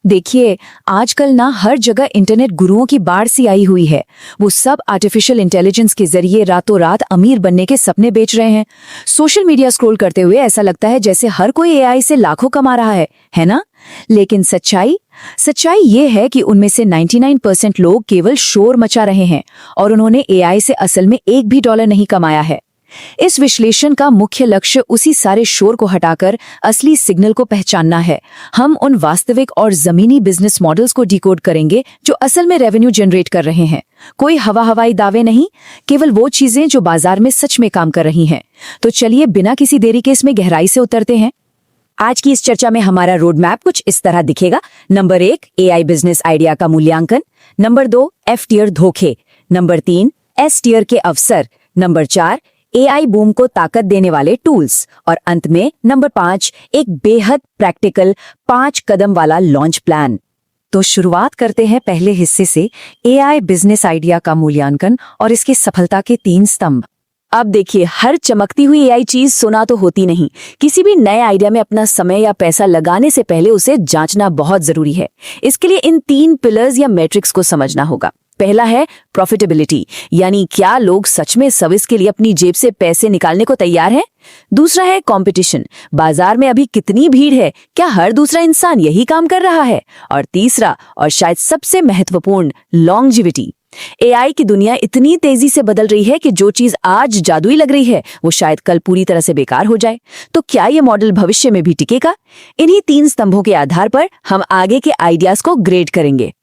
देखिए, आजकल ना हर जगह इंटरनेट गुरुओं की बाढ़ सी आई हुई है। वो सब आर्टिफिशियल इंटेलिजेंस के जरिए रातों रात अमीर बनने के सपने बेच रहे हैं। सोशल मीडिया स्क्रॉल करते हुए ऐसा लगता है जैसे हर कोई एआई से लाखों कमा रहा है ना? लेकिन सच्चाई ये है कि उनमें से 99% लोग केवल शोर मचा रहे हैं और उन्होंने एआई से असल में एक भी डॉलर नहीं कमाया है। इस विश्लेषण का मुख्य लक्ष्य उसी सारे शोर को हटाकर असली सिग्नल को पहचानना है। हम उन वास्तविक और जमीनी बिजनेस मॉडल्स को डिकोड करेंगे जो असल में रेवेन्यू जनरेट कर रहे हैं। कोई हवाई दावे नहीं, केवल वो चीजें जो बाजार में सच में काम कर रही हैं। तो चलिए बिना किसी देरी के इसमें गहराई से उतरते हैं। आज की इस चर्चा में हमारा रोड मैप कुछ इस तरह दिखेगा। नंबर 1, एआई बिजनेस आइडिया का मूल्यांकन। नंबर 2, एफ टियर धोखे। नंबर 3, एस टियर के अवसर। नंबर 4, एआई बूम को ताकत देने वाले टूल्स। और अंत में नंबर 5, एक बेहद प्रैक्टिकल 5 कदम वाला लॉन्च प्लान। तो शुरुआत करते हैं पहले हिस्से से, एआई बिजनेस आइडिया का मूल्यांकन और इसके सफलता के 3 स्तंभ। अब देखिए, हर चमकती हुई एआई चीज सोना तो होती नहीं। किसी भी नए आइडिया में अपना समय या पैसा लगाने से पहले उसे जांचना बहुत जरूरी है। इसके लिए इन 3 पिलर्स या मैट्रिक्स को समझना होगा। पहला है प्रॉफिटेबिलिटी, यानी क्या लोग सच में सर्विस के लिए अपनी जेब से पैसे निकालने को तैयार हैं। दूसरा है कंपटीशन, बाजार में अभी कितनी भीड़ है, क्या हर दूसरा इंसान यही काम कर रहा है। और तीसरा और शायद सबसे महत्वपूर्ण, लॉन्जेविटी। एआई की दुनिया इतनी तेजी से बदल रही है कि जो चीज आज जादुई लग रही है वो शायद कल पूरी तरह से बेकार हो जाए। तो क्या ये मॉडल भविष्य में भी टिकेगा? इन्हीं 3 स्तंभों के आधार पर हम आगे के आइडियाज को ग्रेड करेंगे।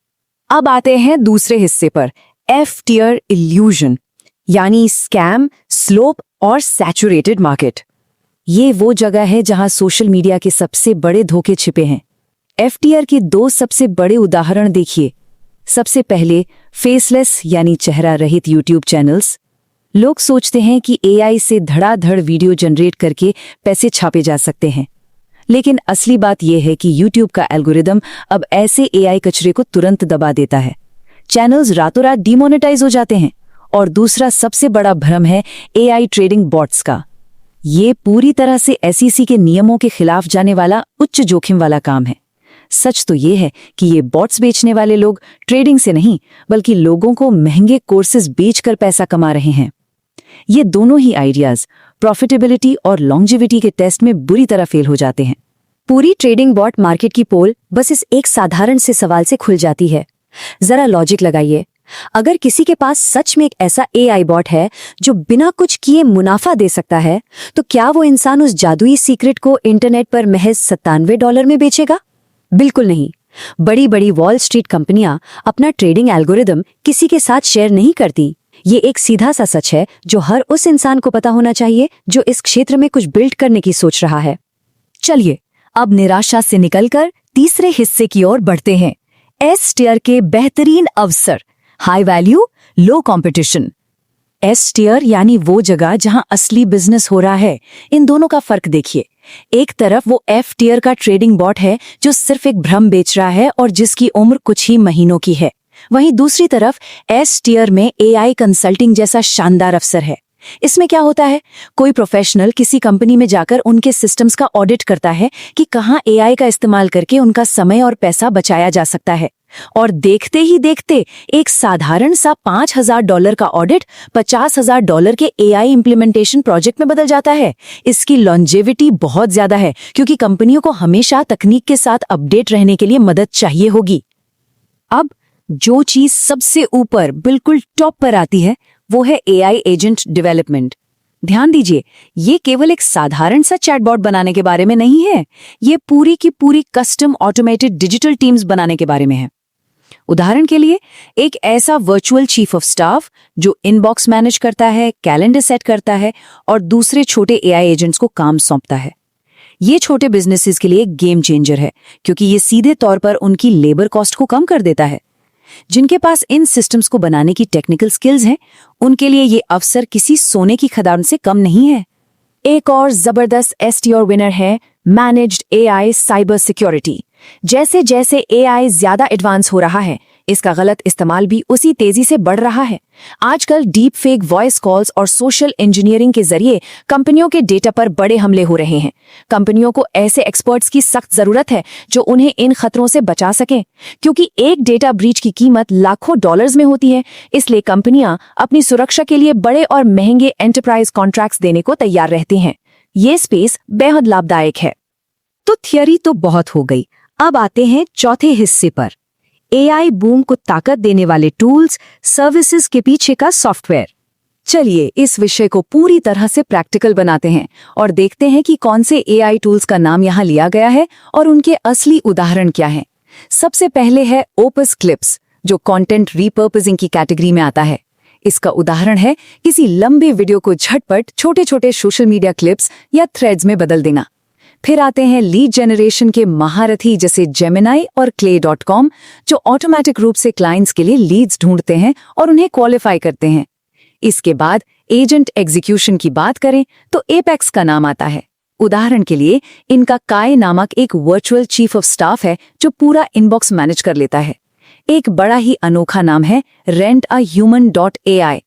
अब आते हैं दूसरे हिस्से पर, एफ टियर इल्यूजन, यानी स्कैम, स्लोप और सैचुरेटेड मार्केट। ये वो जगह है जहां सोशल मीडिया के सबसे बड़े धोखे छिपे हैं। एफ टियर के 2 सबसे बड़े उदाहरण देखिए। सबसे पहले, फेसलेस यानी चेहरा रहित यूट्यूब चैनल्स। लोग सोचते हैं कि एआई से धड़ाधड़ वीडियो जनरेट करके पैसे छापे जा सकते हैं, लेकिन असली बात यह है कि YouTube का एल्गोरिदम अब ऐसे एआई कचरे को तुरंत दबा देता है। चैनल्स रातों रात डिमोनेटाइज हो जाते हैं। और दूसरा सबसे बड़ा भ्रम है एआई ट्रेडिंग बॉट्स का। ये पूरी तरह से SEC के नियमों के खिलाफ जाने वाला उच्च जोखिम वाला काम है। सच तो ये है कि ये बॉट्स बेचने वाले लोग ट्रेडिंग से नहीं, बल्कि लोगों को महंगे कोर्सेज बेचकर पैसा कमा रहे हैं। ये दोनों ही आइडियाज प्रॉफिटेबिलिटी और लॉन्जेविटी के टेस्ट में बुरी तरह फेल हो जाते हैं। पूरी ट्रेडिंग बॉट मार्केट की पोल बस इस एक साधारण से सवाल से खुल जाती है। जरा लॉजिक लगाइए, अगर किसी के पास सच में एक ऐसा एआई बॉट है जो बिना कुछ किए मुनाफा दे सकता है, तो क्या वो इंसान उस जादुई सीक्रेट को इंटरनेट पर महज $97 में बेचेगा? बिल्कुल नहीं। बड़ी बड़ी वॉल स्ट्रीट कंपनियां अपना ट्रेडिंग एल्गोरिदम किसी के साथ शेयर नहीं करती। ये एक सीधा सा सच है जो हर उस इंसान को पता होना चाहिए जो इस क्षेत्र में कुछ बिल्ड करने की सोच रहा है। चलिए अब निराशा से निकलकर तीसरे हिस्से की ओर बढ़ते हैं, एस टियर के बेहतरीन अवसर, हाई वैल्यू लो कंपटीशन। एस टियर यानी वो जगह जहां असली बिजनेस हो रहा है। इन दोनों का फर्क देखिए। एक तरफ वो एफ टियर का ट्रेडिंग बॉट है जो सिर्फ एक भ्रम बेच रहा है और जिसकी उम्र कुछ ही महीनों की है। वहीं दूसरी तरफ एस टियर में एआई कंसल्टिंग जैसा शानदार अवसर है। इसमें क्या होता है, कोई प्रोफेशनल किसी कंपनी में जाकर उनके सिस्टम्स का ऑडिट करता है कि कहां एआई का इस्तेमाल करके उनका समय और पैसा बचाया जा सकता है। और देखते ही देखते एक साधारण सा $5000 का ऑडिट $50,000 के एआई इम्प्लीमेंटेशन प्रोजेक्ट में बदल जाता है। इसकी लॉन्जेविटी बहुत ज्यादा है क्योंकि कंपनियों को हमेशा तकनीक के साथ अपडेट रहने के लिए मदद चाहिए होगी। अब जो चीज सबसे ऊपर बिल्कुल टॉप पर आती है वो है एआई एजेंट डेवलपमेंट। ध्यान दीजिए, ये केवल एक साधारण सा चैटबॉट बनाने के बारे में नहीं है, ये पूरी की पूरी कस्टम ऑटोमेटेड डिजिटल टीम्स बनाने के बारे में है। उदाहरण के लिए, एक ऐसा वर्चुअल चीफ ऑफ स्टाफ जो इनबॉक्स मैनेज करता है, कैलेंडर सेट करता है और दूसरे छोटे एआई एजेंट्स को काम सौंपता है। ये छोटे बिजनेसेस के लिए गेम चेंजर है क्योंकि ये सीधे तौर पर उनकी लेबर कॉस्ट को कम कर देता है। जिनके पास इन सिस्टम्स को बनाने की टेक्निकल स्किल्स हैं, उनके लिए ये अवसर किसी सोने की खदान से कम नहीं है। एक और जबरदस्त एसटीआर विनर है मैनेज्ड एआई साइबर सिक्योरिटी। जैसे जैसे एआई ज्यादा एडवांस हो रहा है, इसका गलत इस्तेमाल भी उसी तेजी से बढ़ रहा है। आजकल डीप फेक वॉइस कॉल्स और सोशल इंजीनियरिंग के जरिए कंपनियों के डेटा पर बड़े हमले हो रहे हैं। कंपनियों को ऐसे एक्सपर्ट्स की सख्त जरूरत है जो उन्हें इन खतरों से बचा सकें, क्योंकि एक डेटा ब्रीच की कीमत लाखों डॉलर्स में होती है। इसलिए कंपनियां अपनी सुरक्षा के लिए बड़े और महंगे एंटरप्राइज कॉन्ट्रैक्ट्स देने को तैयार रहती हैं। ये स्पेस बेहद लाभदायक है। तो थियरी तो बहुत हो गई, अब आते हैं चौथे हिस्से पर, एआई बूम को ताकत देने वाले टूल्स, सर्विसेज के पीछे का सॉफ्टवेयर। चलिए इस विषय को पूरी तरह से प्रैक्टिकल बनाते हैं और देखते हैं कि कौन से एआई टूल्स का नाम यहाँ लिया गया है और उनके असली उदाहरण क्या हैं। सबसे पहले है ओपस क्लिप्स, जो कंटेंट रीपर्पसिंग की कैटेगरी में आता है। इसका उदाहरण है किसी लंबे वीडियो को झटपट छोटे छोटे सोशल मीडिया क्लिप्स या थ्रेड्स में बदल देना। फिर आते हैं लीड जनरेशन के महारथी जैसे जेमिनाई और clay.com, जो ऑटोमेटिक रूप से क्लाइंट्स के लिए लीड्स ढूंढते हैं और उन्हें क्वालिफाई करते हैं। इसके बाद एजेंट एग्जीक्यूशन की बात करें तो एपेक्स का नाम आता है। उदाहरण के लिए इनका काय नामक एक वर्चुअल चीफ ऑफ स्टाफ है जो पूरा इनबॉक्स मैनेज कर लेता है। एक बड़ा ही अनोखा नाम है rentahuman.ai।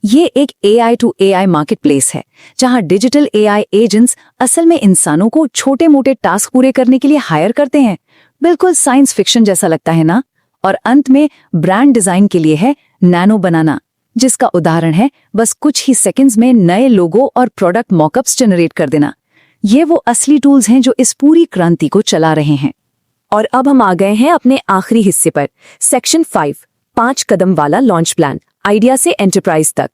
ये एक AI टू AI मार्केटप्लेस है जहां डिजिटल AI एजेंट्स असल में इंसानों को छोटे मोटे टास्क पूरे करने के लिए हायर करते हैं। बिल्कुल साइंस फिक्शन जैसा लगता है ना। और अंत में ब्रांड डिजाइन के लिए है नैनो बनाना, जिसका उदाहरण है बस कुछ ही सेकंड्स में नए लोगो और प्रोडक्ट मॉकअप्स जनरेट कर देना। ये वो असली टूल्स हैं जो इस पूरी क्रांति को चला रहे हैं। और अब हम आ गए हैं अपने आखिरी हिस्से पर, सेक्शन 5 कदम वाला लॉन्च प्लान, आइडिया से एंटरप्राइज तक।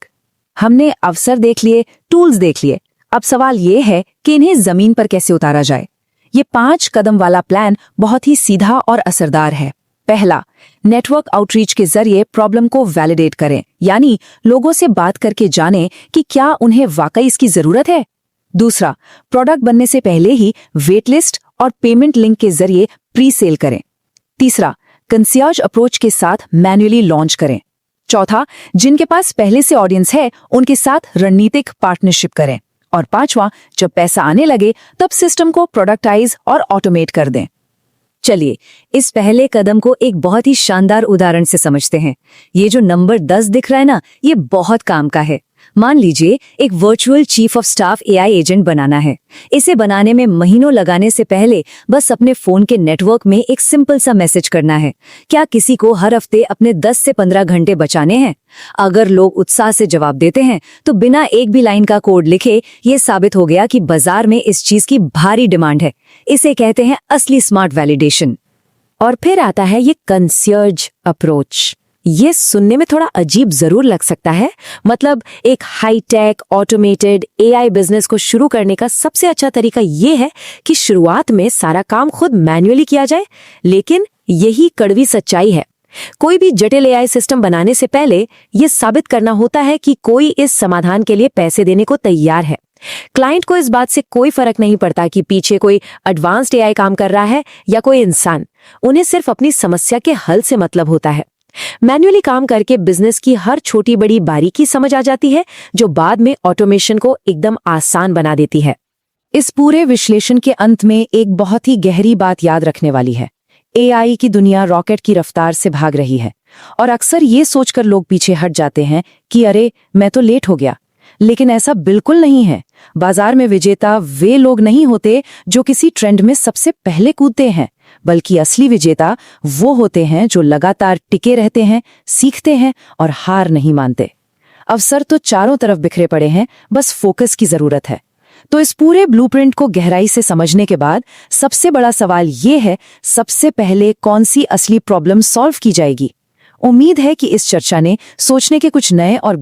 हमने अवसर देख लिए, टूल्स देख लिए, अब सवाल ये है कि इन्हें जमीन पर कैसे उतारा जाए। ये 5 कदम वाला प्लान बहुत ही सीधा और असरदार है। पहला, नेटवर्क आउटरीच के जरिए प्रॉब्लम को वैलिडेट करें, यानी लोगों से बात करके जानें कि क्या उन्हें वाकई इसकी जरूरत है। दूसरा, प्रोडक्ट बनने से पहले ही वेट लिस्ट और पेमेंट लिंक के जरिए प्री सेल करें। तीसरा, कंसियर्ज अप्रोच के साथ मैन्युअली लॉन्च करें। चौथा, जिनके पास पहले से ऑडियंस है उनके साथ रणनीतिक पार्टनरशिप करें। और पांचवा, जब पैसा आने लगे तब सिस्टम को प्रोडक्टाइज और ऑटोमेट कर दें। चलिए इस पहले कदम को एक बहुत ही शानदार उदाहरण से समझते हैं। ये जो नंबर 10 दिख रहा है ना, ये बहुत काम का है। मान लीजिए एक virtual chief of staff AI agent बनाना है। इसे बनाने में महीनों लगाने से पहले बस अपने फोन के नेटवर्क में एक सिंपल सा मैसेज करना है, क्या किसी को हर हफ्ते अपने 10 से 15 घंटे बचाने हैं। अगर लोग उत्साह से जवाब देते हैं तो बिना एक भी लाइन का कोड लिखे ये साबित हो गया कि बाजार में इस चीज की भारी डिमांड है। इसे कहते हैं असली स्मार्ट वैलिडेशन। और फिर आता है ये कंसियर्ज अप्रोच। ये सुनने में थोड़ा अजीब जरूर लग सकता है, मतलब एक हाईटेक ऑटोमेटेड AI बिजनेस को शुरू करने का सबसे अच्छा तरीका ये है कि शुरुआत में सारा काम खुद मैन्युअली किया जाए। लेकिन यही कड़वी सच्चाई है। कोई भी जटिल AI सिस्टम बनाने से पहले ये साबित करना होता है कि कोई इस समाधान के लिए पैसे देने को तैयार है। क्लाइंट को इस बात से कोई फर्क नहीं पड़ता कि पीछे कोई एडवांस्ड AI काम कर रहा है या कोई इंसान। उन्हें सिर्फ अपनी समस्या के हल से मतलब होता है। मैन्युअली काम करके बिजनेस की हर छोटी बड़ी बारीकी समझ आ जाती है, जो बाद में ऑटोमेशन को एकदम आसान बना देती है। इस पूरे विश्लेषण के अंत में एक बहुत ही गहरी बात याद रखने वाली है। AI की दुनिया रॉकेट की रफ्तार से भाग रही है और अक्सर ये सोचकर लोग पीछे हट जाते हैं कि अरे मैं तो लेट हो गया। लेकिन ऐसा बिल्कुल नहीं है। बाजार में विजेता वे लोग नहीं होते जो किसी ट्रेंड में सबसे पहले कूदते हैं, बल्कि असली विजेता वो होते हैं जो लगातार टिके रहते हैं, सीखते हैं और हार नहीं मानते। अवसर तो चारों तरफ बिखरे पड़े हैं, बस फोकस की जरूरत है। तो इस पूरे ब्लूप्रिंट को गहराई से समझने के बाद सबसे बड़ा सवाल ये है, सबसे पहले कौन सी असली प्रॉब्लम सॉल्व की जाएगी। उम्मीद है कि इस चर्चा ने सोचने के कुछ नए और